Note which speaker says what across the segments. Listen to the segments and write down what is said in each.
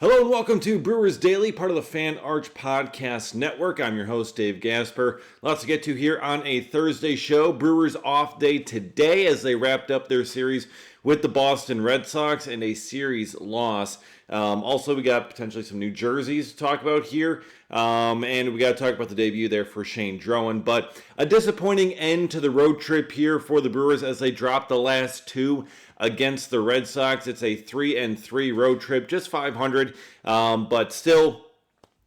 Speaker 1: Hello and welcome to Brewers Daily, part of the Fan Arch Podcast Network. I'm your host, Dave Gasper. Lots to get to here on a Thursday show. Brewers off day today as they wrapped up their series with the Boston Red Sox and a series loss. Also, we got potentially some new jerseys to talk about here. And we got to talk about the debut there for Shane Drohan. But a disappointing end to the road trip here for the Brewers as they dropped the last two against the Red Sox. It's a 3-3 road trip, just 500, but still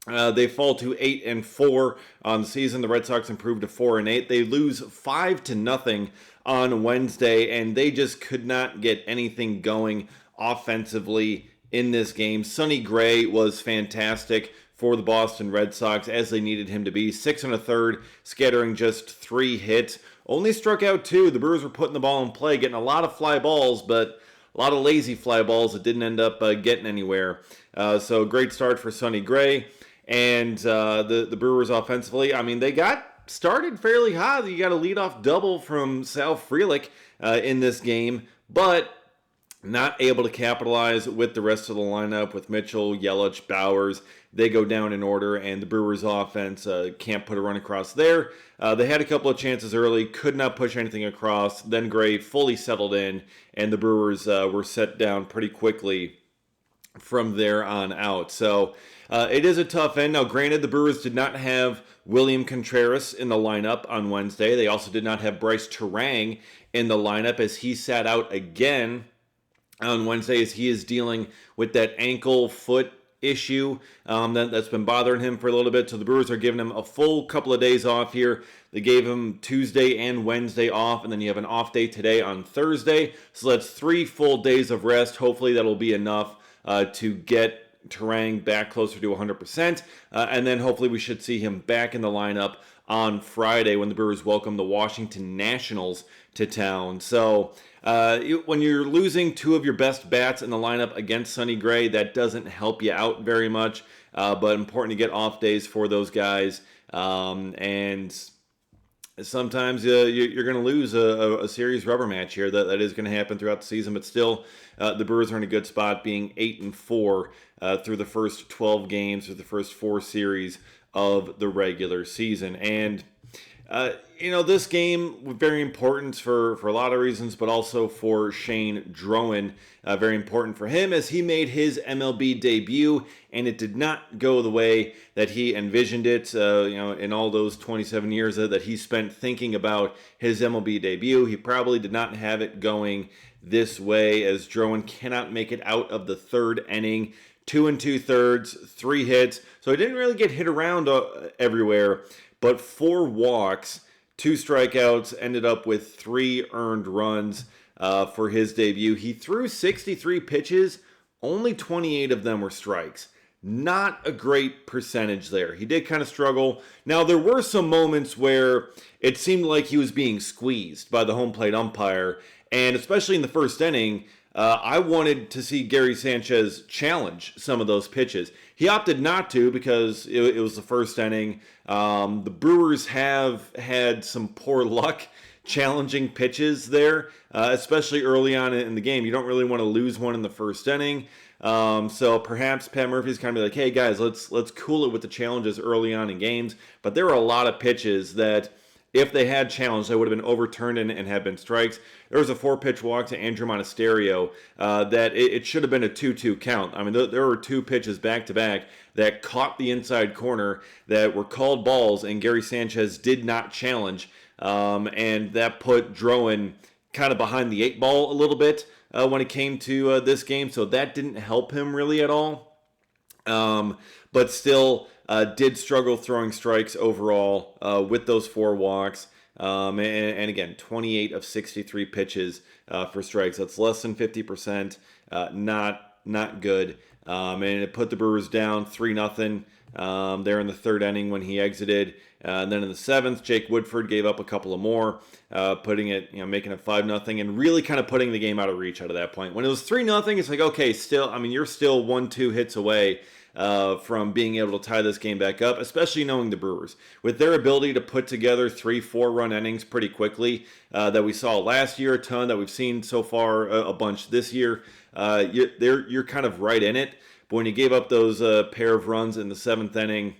Speaker 1: they fall to 8-4 on the season. The Red Sox improved to 4-8. They lose 5-0 on Wednesday, and they just could not get anything going offensively in this game. Sonny Gray was fantastic for the Boston Red Sox as they needed him to be. 6 1/3, scattering just 3 hits. Only struck out 2. The Brewers were putting the ball in play, getting a lot of fly balls, but a lot of lazy fly balls that didn't end up getting anywhere. So great start for Sonny Gray. And the Brewers offensively, I mean, they got started fairly hot. You got a leadoff double from Sal Frelick in this game, but not able to capitalize with the rest of the lineup with Mitchell, Yelich, Bowers. They go down in order, and the Brewers offense can't put a run across there. They had a couple of chances early, could not push anything across. Then Gray fully settled in, and the Brewers were set down pretty quickly from there on out. So it is a tough end. Now, granted, the Brewers did not have William Contreras in the lineup on Wednesday. They also did not have Bryce Terang in the lineup as he sat out again on Wednesday as he is dealing with that ankle foot issue that's been bothering him for a little bit. So the Brewers are giving him a full couple of days off here. They gave him Tuesday and Wednesday off, and then you have an off day today on Thursday. So that's 3 full days of rest. Hopefully that'll be enough to get Terang back closer to 100%. And then hopefully we should see him back in the lineup on Friday when the Brewers welcome the Washington Nationals to town. So when you're losing 2 of your best bats in the lineup against Sonny Gray, that doesn't help you out very much. But important to get off days for those guys. And sometimes you're going to lose a series rubber match here. That is going to happen throughout the season. But still, the Brewers are in a good spot, being 8-4 through the first 12 games, through the first 4 series of the regular season. And this game was very important for a lot of reasons, but also for Shane Drohan. Very important for him as he made his MLB debut, and it did not go the way that he envisioned it. In all those 27 years that he spent thinking about his MLB debut, he probably did not have it going this way as Drohan cannot make it out of the 3rd inning. 2 2/3, 3 hits. So he didn't really get hit around everywhere, but 4 walks, 2 strikeouts, ended up with 3 earned runs for his debut. He threw 63 pitches, only 28 of them were strikes. Not a great percentage there. He did kind of struggle. Now, there were some moments where it seemed like he was being squeezed by the home plate umpire, and especially in the 1st inning, I wanted to see Gary Sanchez challenge some of those pitches. He opted not to because it was the 1st inning. The Brewers have had some poor luck challenging pitches there, especially early on in the game. You don't really want to lose one in the 1st inning. So perhaps Pat Murphy's kind of like, hey guys, let's cool it with the challenges early on in games. But there were a lot of pitches that if they had challenged, they would have been overturned and have been strikes. There was a 4-pitch walk to Andrew Monasterio that it should have been a 2-2 count. I mean, there were 2 pitches back-to-back that caught the inside corner that were called balls, and Gary Sanchez did not challenge. And that put Drohan kind of behind the 8 ball a little bit when it came to this game. So that didn't help him really at all. But still did struggle throwing strikes overall with those 4 walks. And again, 28 of 63 pitches for strikes. That's less than 50%. Not good. And it put the Brewers down 3-0 there in the 3rd inning when he exited. And then in the 7th, Jake Woodford gave up a couple of more, putting it, making it 5-0, and really kind of putting the game out of reach out of that point. When it was 3-0, it's like, okay, still, I mean, you're still 1-2 hits away from being able to tie this game back up, especially knowing the Brewers. With their ability to put together 3-4 run innings pretty quickly that we saw last year a ton, that we've seen so far a bunch this year, you're kind of right in it. But when you gave up those pair of runs in the 7th inning,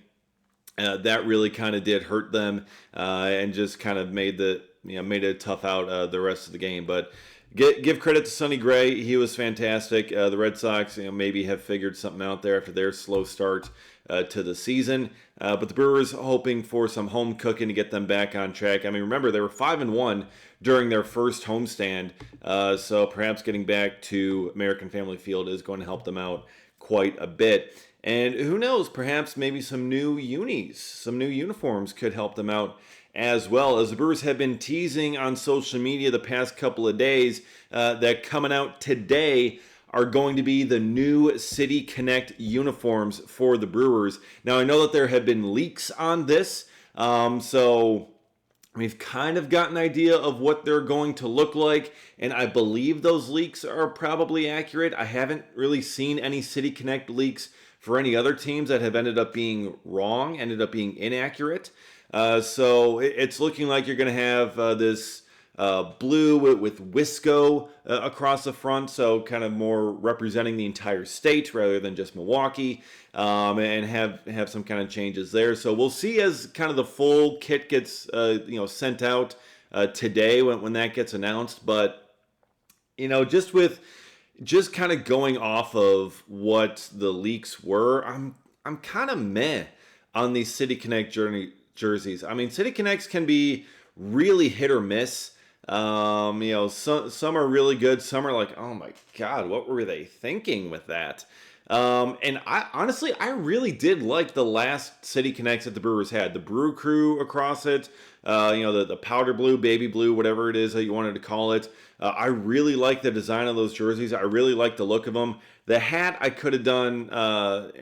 Speaker 1: that really kind of did hurt them, and just kind of made it tough out the rest of the game. But give credit to Sonny Gray; he was fantastic. The Red Sox, maybe have figured something out there after their slow start to the season. But the Brewers hoping for some home cooking to get them back on track. I mean, remember they were 5-1 during their first homestand, so perhaps getting back to American Family Field is going to help them out quite a bit. And who knows, perhaps maybe some new unis, some new uniforms could help them out as well. As the Brewers have been teasing on social media the past couple of days, that coming out today are going to be the new City Connect uniforms for the Brewers. Now, I know that there have been leaks on this, so we've kind of got an idea of what they're going to look like, and I believe those leaks are probably accurate. I haven't really seen any City Connect leaks for any other teams that have ended up being wrong, ended up being inaccurate. So it's looking like you're going to have this blue with Wisco across the front, so kind of more representing the entire state rather than just Milwaukee, and have some kind of changes there. So we'll see as kind of the full kit gets sent out today when that gets announced. But just kind of going off of what the leaks were, I'm kind of meh on these City Connect jerseys. I mean, City Connects can be really hit or miss. Some are really good. Some are like, oh my God, what were they thinking with that? And I really did like the last City Connects that the Brewers had. The Brew Crew across it, the powder blue, baby blue, whatever it is that you wanted to call it. I really like the design of those jerseys. I really like the look of them. The hat I could have done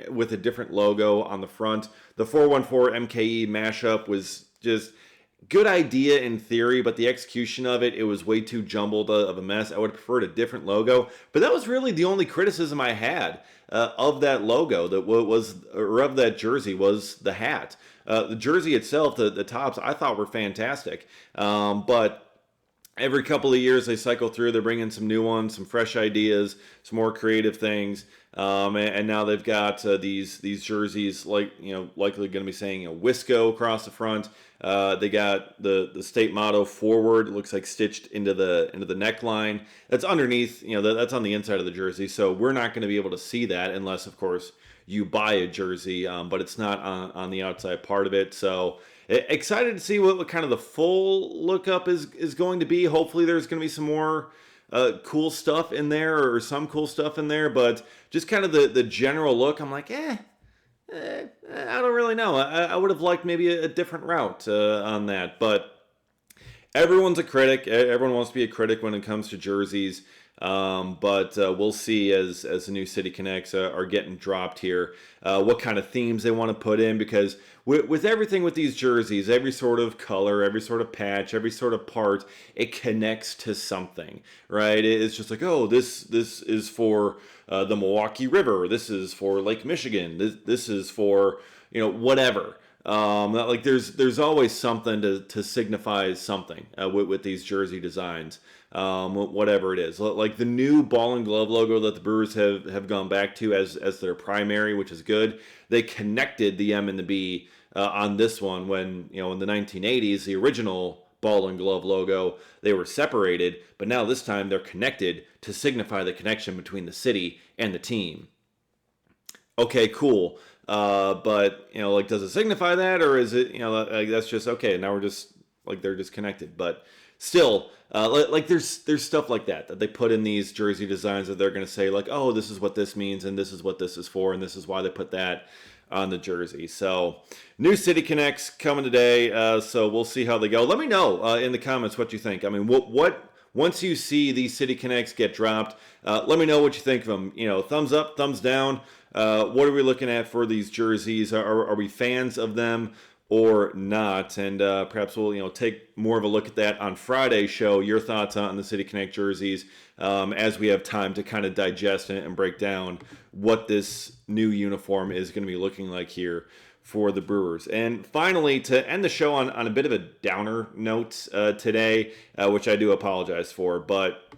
Speaker 1: with a different logo on the front. The 414 MKE mashup was just good idea in theory, but the execution of it was way too jumbled of a mess. I would have preferred a different logo. But that was really the only criticism I had of that logo, of that jersey, was the hat. The jersey itself, the tops, I thought were fantastic. But every couple of years they cycle through, they're bringing some new ones, some fresh ideas, some more creative things. And now they've got these jerseys, likely going to be saying Wisco across the front. They got the state motto forward. It looks like stitched into the neckline. That's underneath. That's on the inside of the jersey. So we're not going to be able to see that unless, of course, you buy a jersey. But it's not on the outside part of it. So excited to see what kind of the full look up is going to be. Hopefully, there's going to be some more cool stuff in there, or some cool stuff in there, but just kind of the general look, I'm like, I don't really know. I would have liked maybe a different route on that, but everyone's a critic. Everyone wants to be a critic when it comes to jerseys, but we'll see as the new City Connects are getting dropped here, what kind of themes they want to put in, because with everything with these jerseys, every sort of color, every sort of patch, every sort of part, it connects to something, right? It's just like, oh, this is for the Milwaukee River. This is for Lake Michigan. This is for, whatever. Like there's always something to signify something with these jersey designs, whatever it is. Like the new ball and glove logo that the Brewers have gone back to as their primary, which is good. They connected the M and the B on this one when, in the 1980s, the original ball and glove logo, they were separated, but now this time they're connected to signify the connection between the city and the team. Okay, cool. But does it signify that, or is it, that's just okay? Now we're just they're just connected, but still, there's stuff like that they put in these jersey designs that they're going to say oh, this is what this means, and this is what this is for, and this is why they put that on the jersey. So new City Connects coming today. So we'll see how they go. Let me know in the comments what you think. I mean, what once you see these City Connects get dropped, let me know what you think of them. Thumbs up, thumbs down. What are we looking at for these jerseys? Are we fans of them or not? And perhaps we'll take more of a look at that on Friday's show. Your thoughts on the City Connect jerseys as we have time to kind of digest and break down what this new uniform is going to be looking like here for the Brewers. And finally, to end the show on a bit of a downer note today, which I do apologize for, but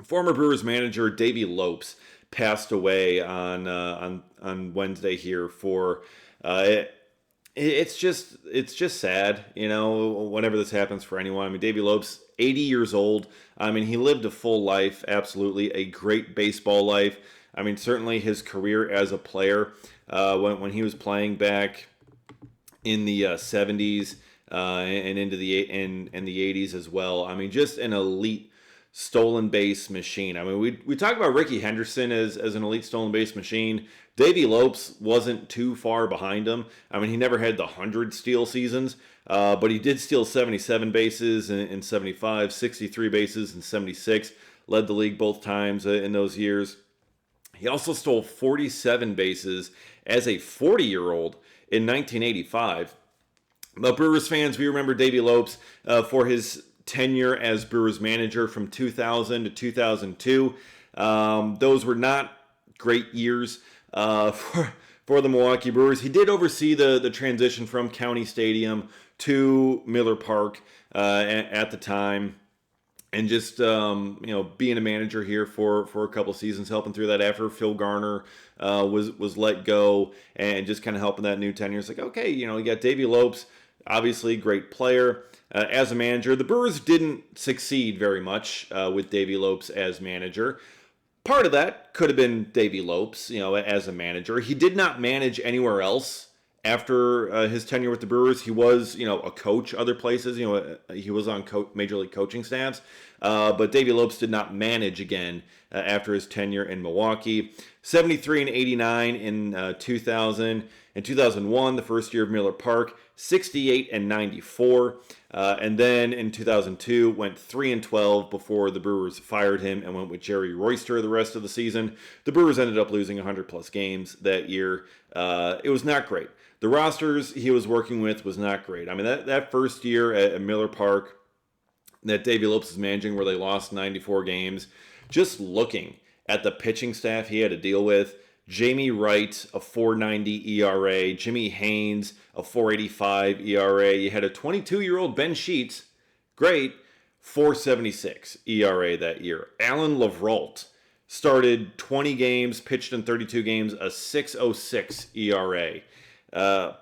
Speaker 1: former Brewers manager Davey Lopes passed away on Wednesday here for. It's just sad, whenever this happens for anyone. I mean, Davey Lopes, 80 years old. I mean, he lived a full life, absolutely a great baseball life. I mean, certainly his career as a player, when he was playing back in the 70s and into the and the 80s as well. I mean, just an elite stolen base machine. I mean, we talk about Ricky Henderson as an elite stolen base machine. Davey Lopes wasn't too far behind him. I mean, he never had the 100 steal seasons, but he did steal 77 bases in 75, 63 bases in 76, led the league both times in those years. He also stole 47 bases as a 40-year-old in 1985. But Brewers fans, we remember Davey Lopes for his tenure as Brewers manager from 2000 to 2002. Those were not great years for the Milwaukee Brewers. He did oversee the transition from County Stadium to Miller Park at the time. And just being a manager here for a couple seasons, helping through that after Phil Garner was let go, and just kind of helping that new tenure. It's like, okay, you got Davey Lopes, obviously great player as a manager. The Brewers didn't succeed very much with Davey Lopes as manager. Part of that could have been Davey Lopes, as a manager. He did not manage anywhere else. After his tenure with the Brewers, he was, a coach other places. He was on major league coaching staffs. But Davey Lopes did not manage again after his tenure in Milwaukee. 73 and 89 in 2000. In 2001, the first year of Miller Park, 68 and 94. And then in 2002, went 3 and 12 before the Brewers fired him and went with Jerry Royster the rest of the season. The Brewers ended up losing 100 plus games that year. It was not great. The rosters he was working with was not great. I mean, that first year at Miller Park that Davey Lopes was managing, where they lost 94 games, just looking at the pitching staff he had to deal with, Jamie Wright, a 4.90 ERA, Jimmy Haynes, a 4.85 ERA. You had a 22-year-old Ben Sheets, great, 4.76 ERA that year. Alan Lavrault started 20 games, pitched in 32 games, a 6.06 ERA.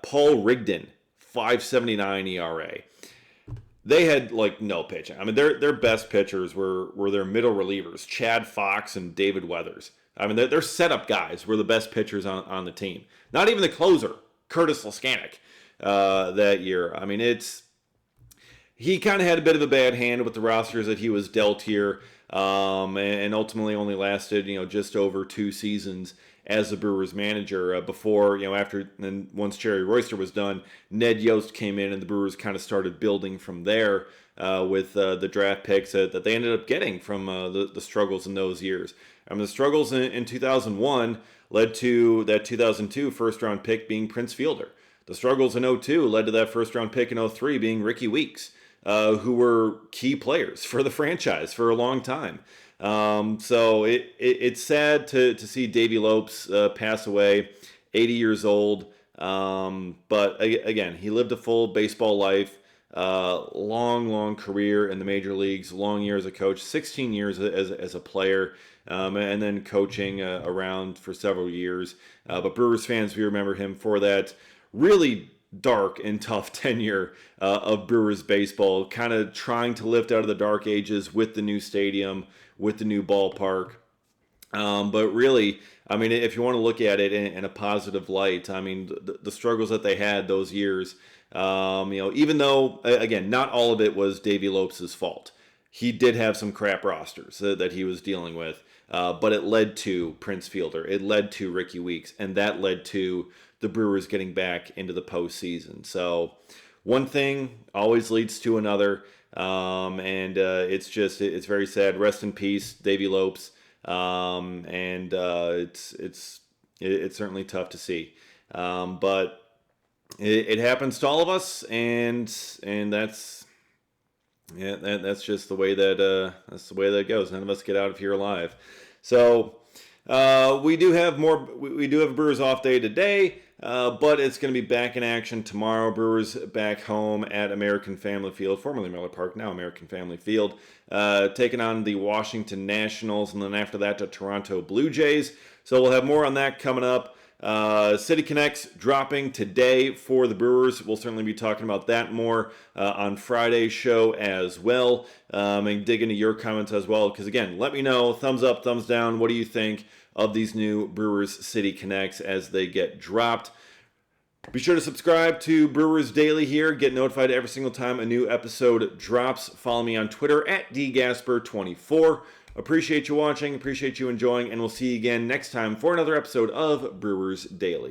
Speaker 1: Paul Rigdon, 5.79 ERA. They had no pitching. I mean, their best pitchers were their middle relievers, Chad Fox and David Weathers. I mean, their setup guys were the best pitchers on the team. Not even the closer, Curtis Laskanik, that year. I mean, he kind of had a bit of a bad hand with the rosters that he was dealt here, and ultimately only lasted just over 2 seasons as the Brewers manager before, once Jerry Royster was done, Ned Yost came in and the Brewers kind of started building from there with the draft picks that they ended up getting from the struggles in those years. I mean, the struggles in 2001 led to that 2002 first-round pick being Prince Fielder. The struggles in 2002 led to that first-round pick in 2003 being Ricky Weeks, who were key players for the franchise for a long time. So it's sad to see Davey Lopes pass away, 80 years old. But again, he lived a full baseball life, long career in the major leagues, long years as a coach, 16 years as a player, and then coaching around for several years. But Brewers fans, we remember him for that really dark and tough tenure of Brewers baseball, kind of trying to lift out of the dark ages with the new stadium, with the new ballpark. But really, I mean, if you want to look at it in a positive light, I mean, the struggles that they had those years, even though, again, not all of it was Davey Lopes' fault. He did have some crap rosters that he was dealing with, but it led to Prince Fielder. It led to Ricky Weeks, and that led to the Brewers getting back into the postseason. So one thing always leads to another, and it's very sad. Rest in peace, Davey Lopes. And it's certainly tough to see, but it happens to all of us, and that's just the way that it goes. None of us get out of here alive. So We do have a Brewers off day today, but it's going to be back in action tomorrow. Brewers back home at American Family Field, formerly Miller Park, now American Family Field, taking on the Washington Nationals, and then after that the Toronto Blue Jays. So we'll have more on that coming up. City Connects dropping today for the Brewers. We'll certainly be talking about that more on Friday's show as well, and dig into your comments as well, because again, let me know, thumbs up, thumbs down, what do you think of these new Brewers City Connects as they get dropped. Be sure to subscribe to Brewers Daily here. Get notified every single time a new episode drops. Follow me on Twitter at dgasper24. Appreciate you watching, appreciate you enjoying, and we'll see you again next time for another episode of Brewers Daily.